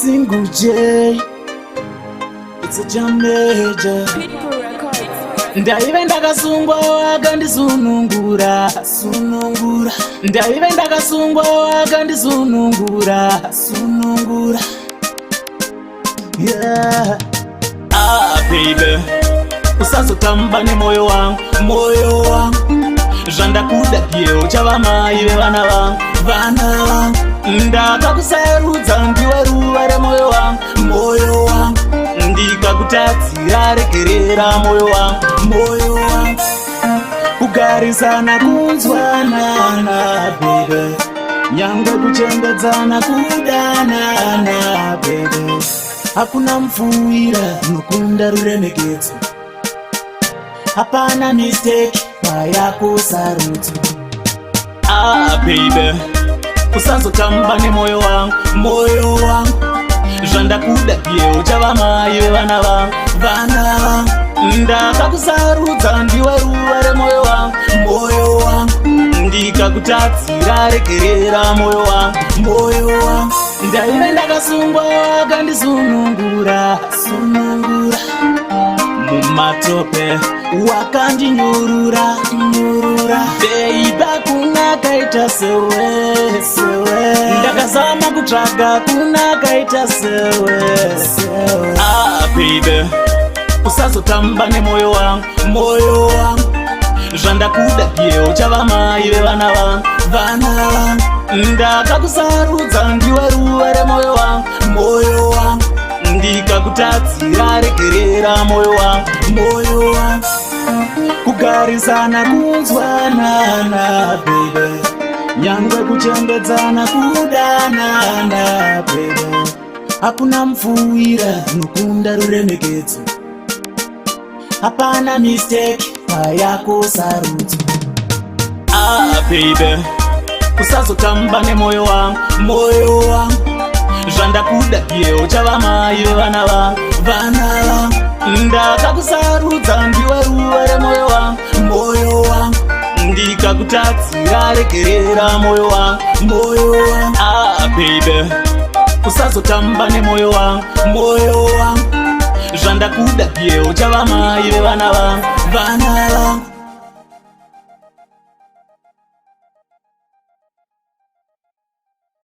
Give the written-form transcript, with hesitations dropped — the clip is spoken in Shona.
Single J, it's a jam major. Ndaive ndakasungwa wakandizunungura sunungura. Ndaive ndakasungwa wakandizunungura sunungura. Yeah. Baby, usazotamba nemoyo wangu, moyo wangu. Zvandakuda iye uchava mai vevana vangu, vana vangu. Ndakakusarudza ndiwe ruva remoyo wangu, moyo wangu. Ndikakutadzira regerera moyo wangu, moyo wangu. Kugarisana kunzwanana baby, nyangwe kuchengedzana kudanana baby. Hakuna mfuwira nokunda ruremekedzo, hapana mistake payako sarudzi. Baby, usazotamba nemoyo wangu, moyo wangu. Zvandakuda iye uchava mai vevana vangu, vana vangu. Ndakakusarudza ndiwe ruva remoyo wangu, moyo wangu. Ndikakutadzira regerera moyo wangu, moyo wangu. Ndaive ndakasungwa wakandizunungura sunungura. Mumatope wakandinyurura nyurura. Baby, kuna kaita sewe sewe. Ndakazama kutsvaga kuna kaita sewe sewe. Baby, usazotamba nemoyo wangu, moyo wangu. Zvandakuda iye uchava mai vevana vangu, vana vangu. Ndakakusarudza ndiwe ruva remoyo wangu, moyo wangu. Ndikakutadzira regerera moyo wangu, moyo wangu. Kugarisana kunzwanana baby, nyangwe kuchengedzana kudanana baby. Hakuna mfuwira nokunda ruremekedzo, hapana mistake payako sarudzi. Baby, usazotamba nemoyo wangu, moyo wangu. Zvandakuda iye uchava mai vevana vangu, vana vangu. Ndakakusarudza ndiwe ruva remoyo wangu, moyo wangu. Ndikakutadzira regerera moyo wangu, moyo wangu. Baby, usazotamba nemoyo wangu, moyo wangu. Zvandakuda iye uchava mai vevana vangu, vana vangu.